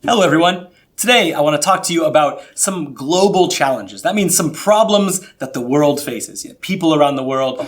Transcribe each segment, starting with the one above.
Hello everyone. Today I want to talk to you about some global challenges. That means some problems that the world faces. People around the world,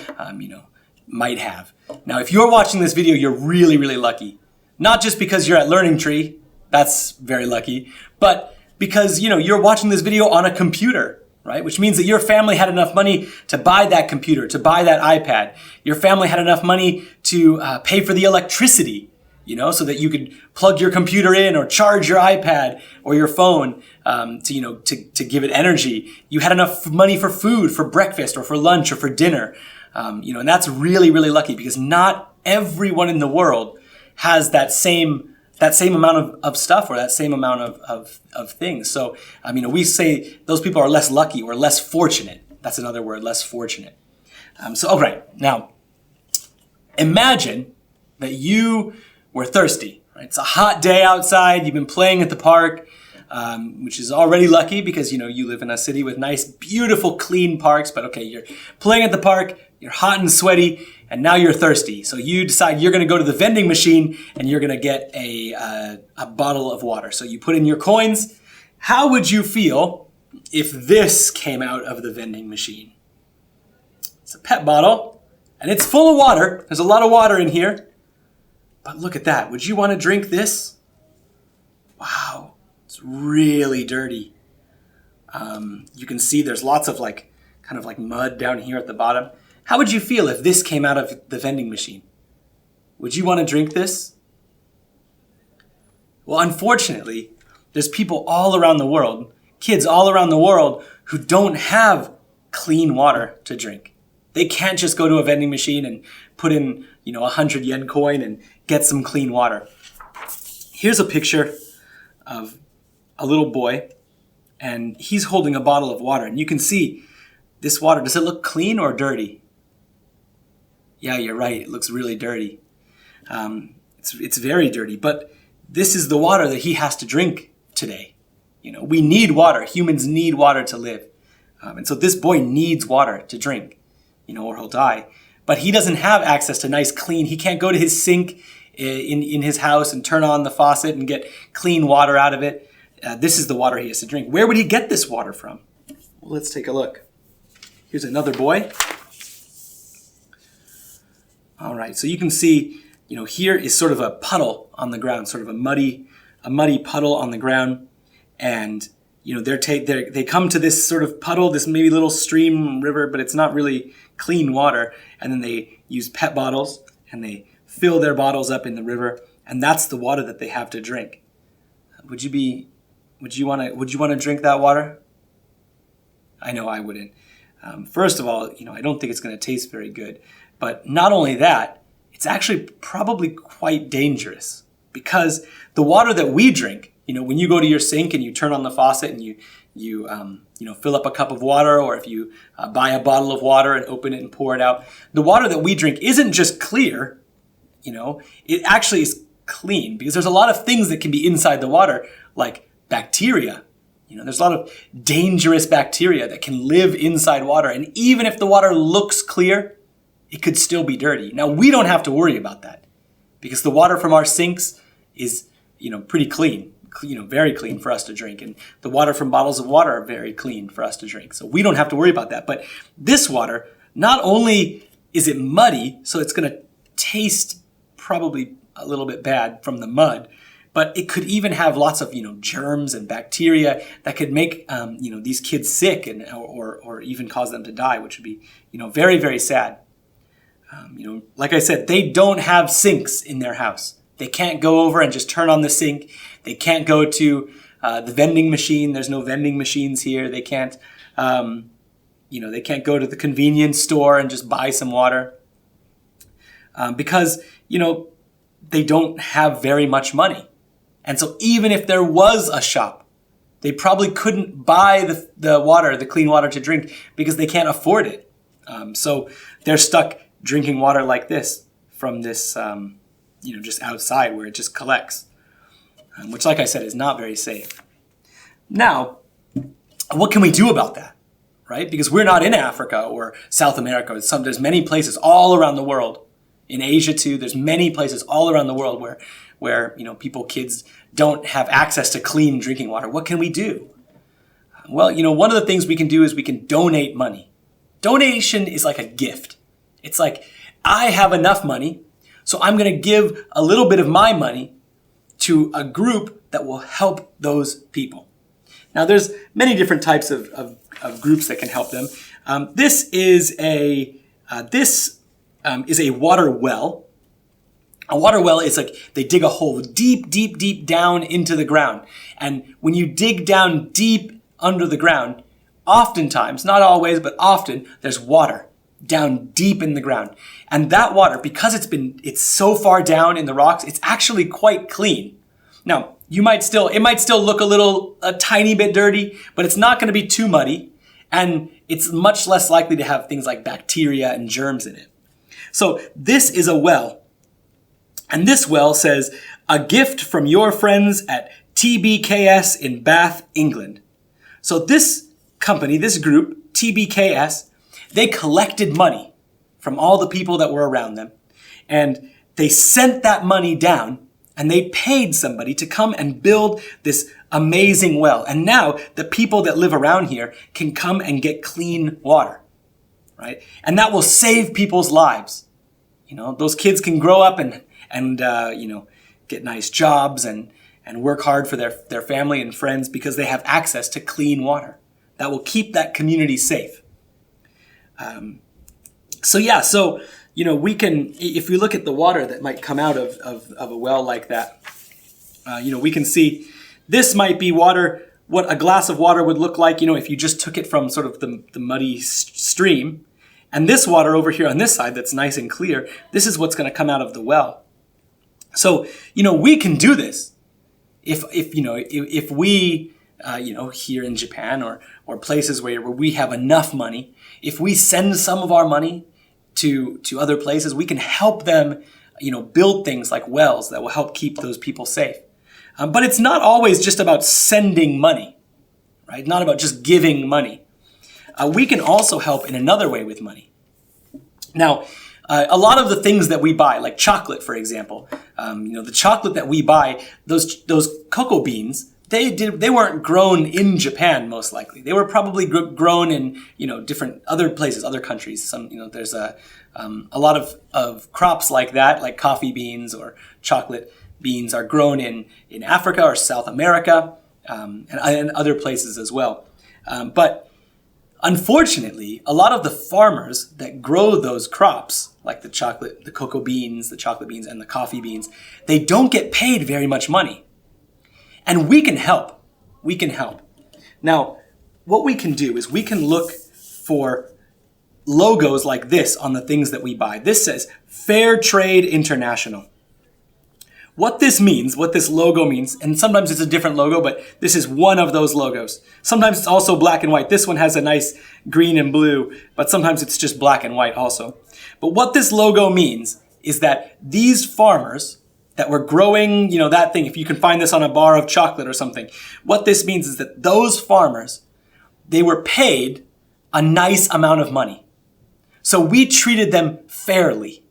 might have. Now, if you're watching this video, you're really, really lucky. Not just because you're at Learning Tree, that's very lucky, but because, you're watching this video on a computer, right? Which means that your family had enough money to buy that computer, to buy that iPad. Your family had enough money to pay for the electricity, so that you could plug your computer in or charge your iPad or your phone to give it energy. You had enough money for food, for breakfast or for lunch or for dinner. And that's really, really lucky because not everyone in the world has that same amount of stuff or that same amount of things. So, we say those people are less lucky or less fortunate. That's another word, less fortunate. Now, imagine that you were thirsty, right? It's a hot day outside. You've been playing at the park, which is already lucky because, you live in a city with nice, beautiful, clean parks. But okay, you're playing at the park, you're hot and sweaty, and now you're thirsty. So you decide you're going to go to the vending machine and you're going to get a bottle of water. So you put in your coins. How would you feel if this came out of the vending machine? It's a pet bottle, and it's full of water. There's a lot of water in here. But look at that. Would you want to drink this? Wow, it's really dirty. You can see there's lots of kind of mud down here at the bottom. How would you feel if this came out of the vending machine? Would you want to drink this? Well, unfortunately, there's people all around the world, kids all around the world, who don't have clean water to drink. They can't just go to a vending machine and put in, 100 yen coin and get some clean water. Here's a picture of a little boy, and he's holding a bottle of water. And you can see this water, does it look clean or dirty? Yeah, you're right. It looks really dirty. It's very dirty, but this is the water that he has to drink today. We need water. Humans need water to live. And so this boy needs water to drink, or he'll die. But he doesn't have access to nice, clean. He can't go to his sink in his house and turn on the faucet and get clean water out of it. This is the water he has to drink. Where would he get this water from? Well, let's take a look. Here's another boy. All right, so you can see, here is sort of a puddle on the ground, sort of a muddy puddle on the ground. And, they come to this sort of puddle, this maybe little stream, river, but it's not really clean water. And then they use pet bottles and they fill their bottles up in the river. And that's the water that they have to drink. Would you want to drink that water? I know I wouldn't. First of all, I don't think it's going to taste very good. But not only that, it's actually probably quite dangerous because the water that we drink, when you go to your sink and you turn on the faucet and you fill up a cup of water, or if you buy a bottle of water and open it and pour it out, the water that we drink isn't just clear, it actually is clean because there's a lot of things that can be inside the water, like bacteria. There's a lot of dangerous bacteria that can live inside water. And even if the water looks clear, it could still be dirty. Now, we don't have to worry about that because the water from our sinks is, pretty clean, very clean for us to drink. And the water from bottles of water are very clean for us to drink. So we don't have to worry about that. But this water, not only is it muddy, so it's going to taste probably a little bit bad from the mud, but it could even have lots of, germs and bacteria that could make, these kids sick or even cause them to die, which would be, very, very sad. Like I said, they don't have sinks in their house. They can't go over and just turn on the sink. They can't go to the vending machine. There's no vending machines here. They can't, they can't go to the convenience store and just buy some water because, they don't have very much money. And so even if there was a shop, they probably couldn't buy the water, the clean water to drink because they can't afford it. So they're stuck drinking water like this from this, just outside where it just collects, which, like I said, is not very safe. Now, what can we do about that, right? Because we're not in Africa or South America. There's many places all around the world, In Asia too, there's many places all around the world where kids don't have access to clean drinking water. What can we do? Well, one of the things we can do is we can donate money. Donation is like a gift. It's like, I have enough money, so I'm going to give a little bit of my money to a group that will help those people. Now, there's many different types of groups that can help them. This is a water well. A water well is like they dig a hole deep, deep, deep down into the ground. And when you dig down deep under the ground, oftentimes, not always, but often, there's water down deep in the ground. And that water, because it's so far down in the rocks, it's actually quite clean. Now, it might still look a tiny bit dirty, but it's not going to be too muddy. And it's much less likely to have things like bacteria and germs in it. So this is a well. And this well says, a gift from your friends at TBKS in Bath, England. So this company, this group, TBKS, they collected money from all the people that were around them. And they sent that money down and they paid somebody to come and build this amazing well. And now the people that live around here can come and get clean water, right? And that will save people's lives. Those kids can grow up and get nice jobs and work hard for their family and friends because they have access to clean water that will keep that community safe. We can, if we look at the water that might come out of a well like that, we can see this might be water, what a glass of water would look like, if you just took it from sort of the muddy stream. And this water over here on this side that's nice and clear, this is what's going to come out of the well. So, we can do this. If we, here in Japan or places where we have enough money, if we send some of our money to other places, we can help them, build things like wells that will help keep those people safe. But it's not always just about sending money, right? Not about just giving money. We can also help in another way with money. Now, a lot of the things that we buy, like chocolate, for example, the chocolate that we buy, those cocoa beans, they weren't grown in Japan, most likely. They were probably grown in, different other places, other countries. There's a lot of crops like that, like coffee beans or chocolate beans are grown in Africa or South America, and other places as well. But unfortunately, a lot of the farmers that grow those crops, like the chocolate beans, and the coffee beans, they don't get paid very much money. And we can help. We can help. Now, what we can do is we can look for logos like this on the things that we buy. This says Fair Trade International. What this means, what this logo means, and sometimes it's a different logo, but this is one of those logos. Sometimes it's also black and white. This one has a nice green and blue, but sometimes it's just black and white also. But what this logo means is that these farmers that were growing, that thing, if you can find this on a bar of chocolate or something, what this means is that those farmers, they were paid a nice amount of money. So we treated them fairly,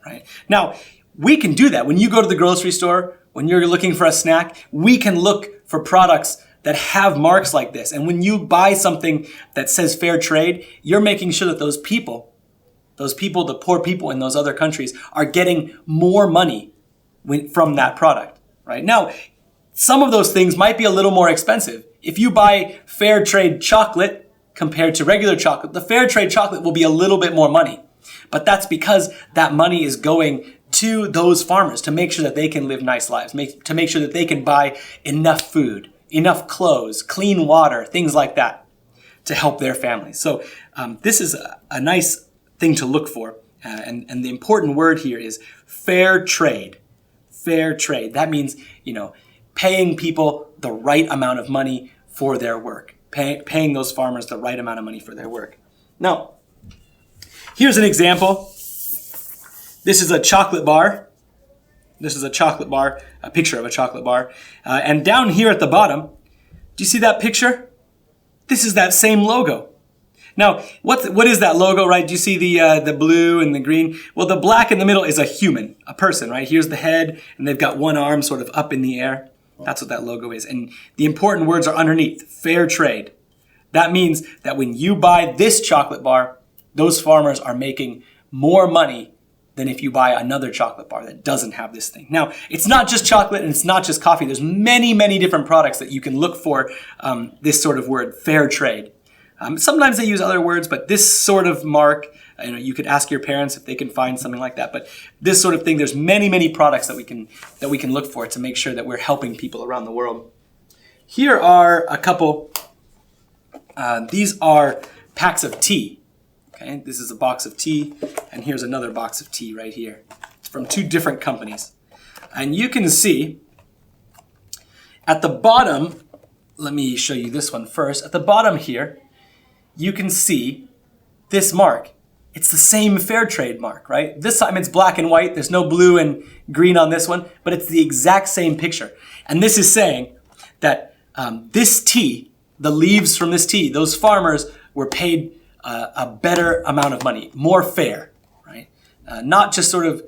right? Now, we can do that. When you go to the grocery store, when you're looking for a snack, we can look for products that have marks like this. And when you buy something that says fair trade, you're making sure that those people, the poor people in those other countries, are getting more money from that product, right? Now, some of those things might be a little more expensive. If you buy fair trade chocolate compared to regular chocolate, the fair trade chocolate will be a little bit more money. But that's because that money is going to those farmers to make sure that they can live nice lives, to make sure that they can buy enough food, enough clothes, clean water, things like that to help their families. So this is a nice thing to look for. And the important word here is fair trade. Fair trade. That means, paying people the right amount of money for their work, paying those farmers the right amount of money for their work. Now, here's an example. This is a chocolate bar. A picture of a chocolate bar. And down here at the bottom, do you see that picture? This is that same logo. Now, what is that logo, right? Do you see the blue and the green? Well, the black in the middle is a human, a person, right? Here's the head, and they've got one arm sort of up in the air. That's what that logo is. And the important words are underneath. Fair trade. That means that when you buy this chocolate bar, those farmers are making more money than if you buy another chocolate bar that doesn't have this thing. Now, it's not just chocolate and it's not just coffee. There's many, many different products that you can look for this sort of word, fair trade. Sometimes they use other words, but this sort of mark, you could ask your parents if they can find something like that. But this sort of thing, there's many, many products that we can look for to make sure that we're helping people around the world. Here are a couple. These are packs of tea. Okay, this is a box of tea, and here's another box of tea right here. It's from two different companies. And you can see at the bottom, let me show you this one first. At the bottom here, you can see this mark. It's the same fair trade mark, right? This time it's black and white. There's no blue and green on this one, but it's the exact same picture. And this is saying that this tea, the leaves from this tea, those farmers were paid a better amount of money, more fair, right? Not just sort of,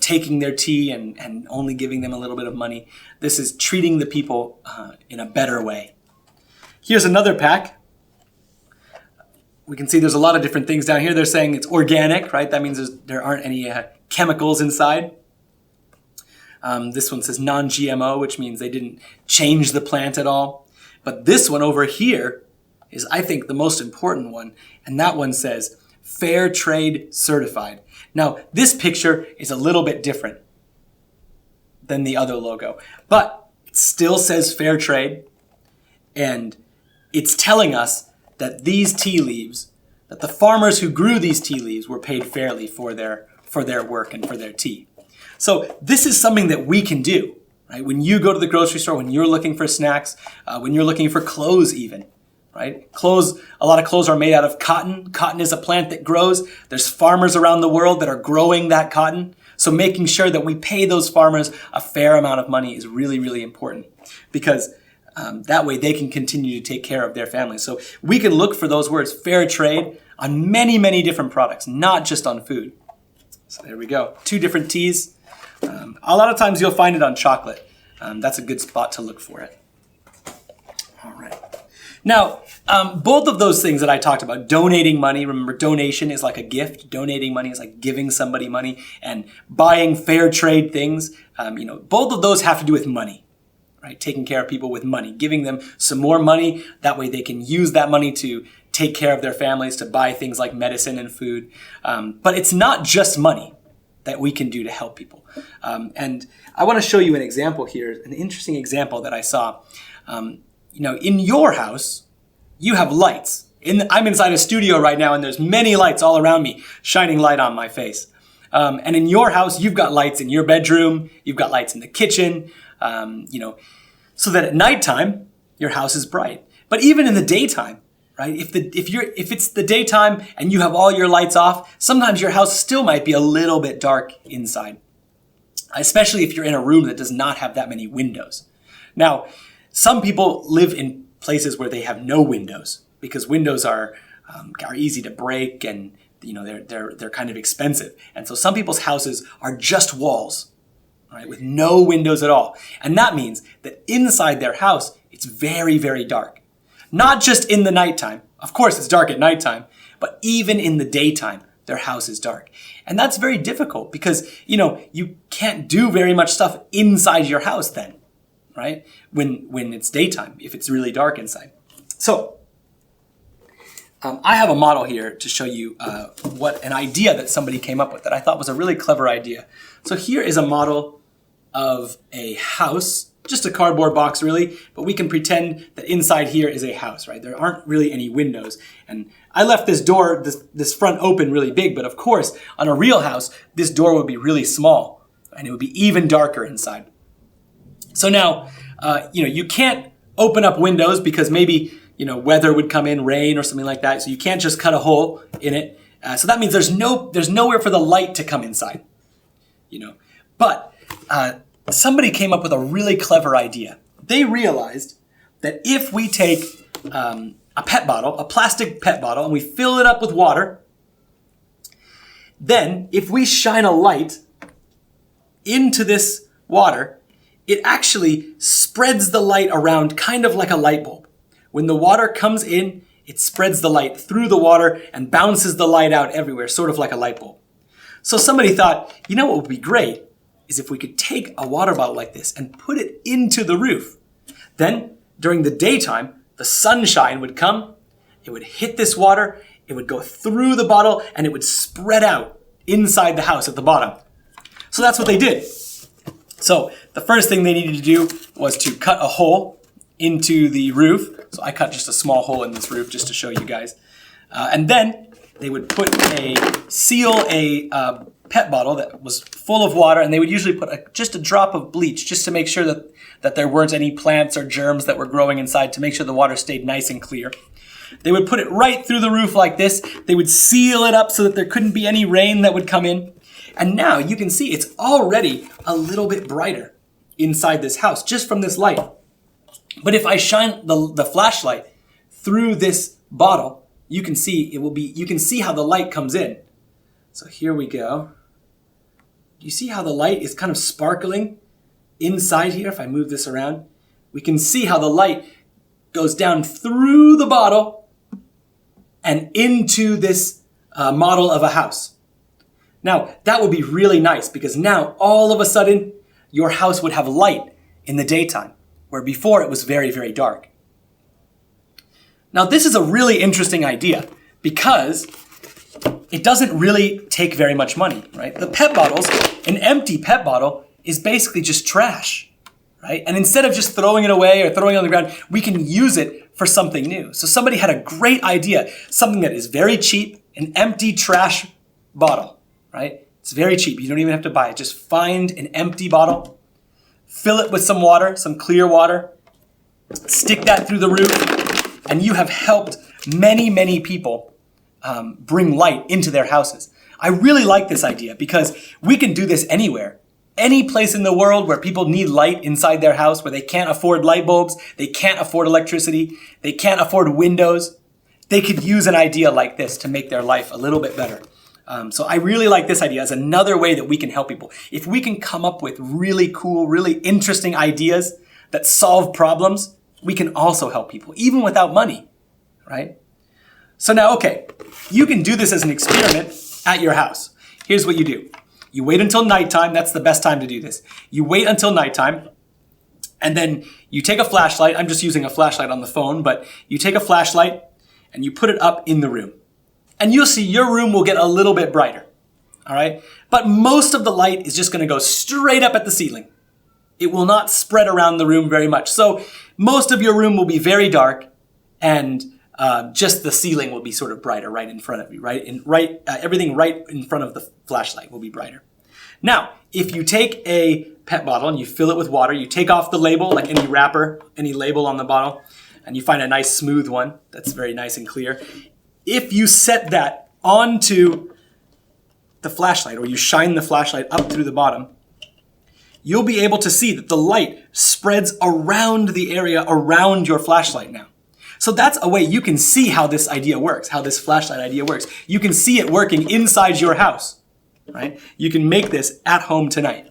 taking their tea and only giving them a little bit of money. This is treating the people in a better way. Here's another pack. We can see there's a lot of different things down here. They're saying it's organic, right? That means there aren't any chemicals inside. This one says non-GMO, which means they didn't change the plant at all. But this one over here is, I think, the most important one. And that one says Fair Trade Certified. Now, this picture is a little bit different than the other logo, but it still says Fair Trade. And it's telling us that these tea leaves, that the farmers who grew these tea leaves were paid fairly for their work and for their tea. So this is something that we can do, right? When you go to the grocery store, when you're looking for snacks, when you're looking for clothes even, right? Clothes, a lot of clothes are made out of cotton. Cotton is a plant that grows. There's farmers around the world that are growing that cotton. So making sure that we pay those farmers a fair amount of money is really, really important, because that way they can continue to take care of their families. So we can look for those words, fair trade, on many, many different products, not just on food. So there we go. Two different teas. A lot of times you'll find it on chocolate. That's a good spot to look for it. All right. Now, both of those things that I talked about, donating money, remember donation is like a gift. Donating money is like giving somebody money, and buying fair trade things, both of those have to do with money, right? Taking care of people with money, giving them some more money. That way they can use that money to take care of their families, to buy things like medicine and food. But it's not just money that we can do to help people. And I want to show you an example here, an interesting example that I saw. In your house, you have lights. I'm inside a studio right now, and there's many lights all around me, shining light on my face. And in your house, you've got lights in your bedroom, you've got lights in the kitchen, so that at nighttime, your house is bright. But even in the daytime, right? If it's the daytime and you have all your lights off, sometimes your house still might be a little bit dark inside, especially if you're in a room that does not have that many windows. Now, some people live in places where they have no windows, because windows are easy to break, and they're kind of expensive. And so some people's houses are just walls, right, with no windows at all. And that means that inside their house, it's very, very dark. Not just in the nighttime. Of course, it's dark at nighttime, but even in the daytime, their house is dark. And that's very difficult because, you can't do very much stuff inside your house then, right? When it's daytime, if it's really dark inside. So, I have a model here to show you an idea that somebody came up with that I thought was a really clever idea. So here is a model of a house, just a cardboard box really, but we can pretend that inside here is a house, right? There aren't really any windows. And I left this door, this front open really big, but of course, on a real house, this door would be really small, and it would be even darker inside. So now, you can't open up windows because maybe, weather would come in, rain or something like that. So you can't just cut a hole in it. So that means there's nowhere for the light to come inside, But somebody came up with a really clever idea. They realized that if we take a pet bottle, a plastic pet bottle, and we fill it up with water. Then, if we shine a light into this water, it actually spreads the light around kind of like a light bulb. When the water comes in, it spreads the light through the water and bounces the light out everywhere, sort of like a light bulb. So somebody thought, you know what would be great is if we could take a water bottle like this and put it into the roof. Then, during the daytime, the sunshine would come, it would hit this water, it would go through the bottle, and it would spread out inside the house at the bottom. So that's what they did. So the first thing they needed to do was to cut a hole into the roof. So I cut just a small hole in this roof just to show you guys. And then they would seal a pet bottle that was full of water, and they would usually put just a drop of bleach just to make sure that there weren't any plants or germs that were growing inside, to make sure the water stayed nice and clear. They would put it right through the roof like this. They would seal it up so that there couldn't be any rain that would come in. And now you can see it's already a little bit brighter inside this house just from this light. But if I shine the flashlight through this bottle, you can see how the light comes in. So here we go. Do you see how the light is kind of sparkling inside here? If I move this around, we can see how the light goes down through the bottle and into this model of a house. Now, that would be really nice, because now all of a sudden your house would have light in the daytime, where before it was very, very dark. Now, this is a really interesting idea because it doesn't really take very much money, right? The pet bottles, an empty pet bottle is basically just trash, right? And instead of just throwing it away or throwing it on the ground, we can use it for something new. So somebody had a great idea, something that is very cheap, an empty trash bottle, right? It's very cheap. You don't even have to buy it. Just find an empty bottle, fill it with some water, some clear water, stick that through the roof, and you have helped many, many people bring light into their houses. I really like this idea because we can do this anywhere. Any place in the world where people need light inside their house, where they can't afford light bulbs, they can't afford electricity, they can't afford windows, they could use an idea like this to make their life a little bit better. So I really like this idea as another way that we can help people. If we can come up with really cool, really interesting ideas that solve problems, we can also help people, even without money, right? So now, okay, you can do this as an experiment at your house. Here's what you do. You wait until nighttime. That's the best time to do this. You wait until nighttime, and then you take a flashlight. I'm just using a flashlight on the phone, but you take a flashlight and you put it up in the room. And you'll see your room will get a little bit brighter, all right? But most of the light is just going to go straight up at the ceiling. It will not spread around the room very much. So most of your room will be very dark, and just the ceiling will be sort of brighter right in front of you, right? Everything right in front of the flashlight will be brighter. Now, if you take a pet bottle and you fill it with water, you take off the label, like any wrapper, any label on the bottle, and you find a nice smooth one that's very nice and clear. If you set that onto the flashlight, or you shine the flashlight up through the bottom, you'll be able to see that the light spreads around the area around your flashlight now. So that's a way you can see how this idea works, how this flashlight idea works. You can see it working inside your house, right? You can make this at home tonight,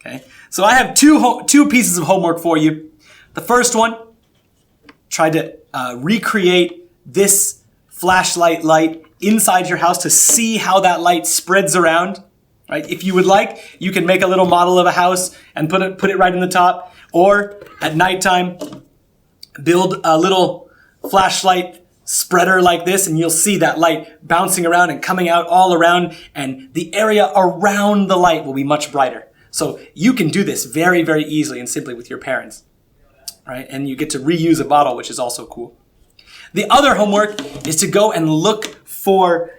okay? So I have two pieces of homework for you. The first one, try to recreate this flashlight light inside your house to see how that light spreads around, right? If you would like, you can make a little model of a house and put it right in the top, or at nighttime, build a little flashlight spreader like this, and you'll see that light bouncing around and coming out all around, and the area around the light will be much brighter. So you can do this very, very easily and simply with your parents, right? And you get to reuse a bottle, which is also cool. The other homework is to go and look for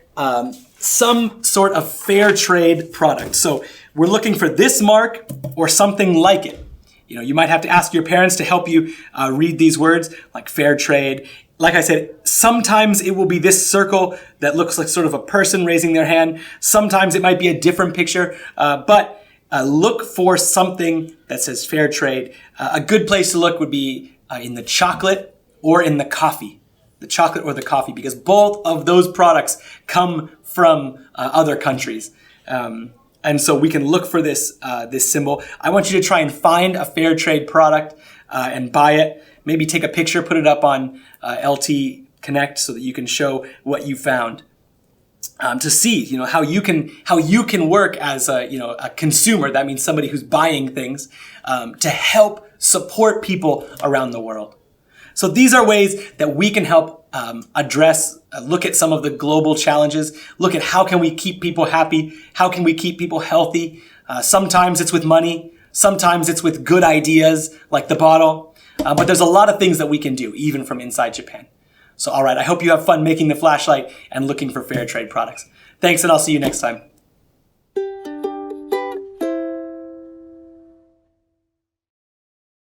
some sort of fair trade product. So we're looking for this mark or something like it. You know, you might have to ask your parents to help you read these words, like fair trade. Like I said, sometimes it will be this circle that looks like sort of a person raising their hand. Sometimes it might be a different picture, but look for something that says fair trade. A good place to look would be in the chocolate or in the coffee. the chocolate or the coffee, because both of those products come from other countries. And so we can look for this symbol. I want you to try and find a fair trade product and buy it. Maybe take a picture, put it up on LT Connect so that you can show what you found. To see, how you can work as a consumer. That means somebody who's buying things to help support people around the world. So these are ways that we can help look at some of the global challenges, look at how can we keep people happy, how can we keep people healthy. Sometimes it's with money, sometimes it's with good ideas like the bottle, but there's a lot of things that we can do even from inside Japan. So all right, I hope you have fun making the flashlight and looking for fair trade products. Thanks, and I'll see you next time.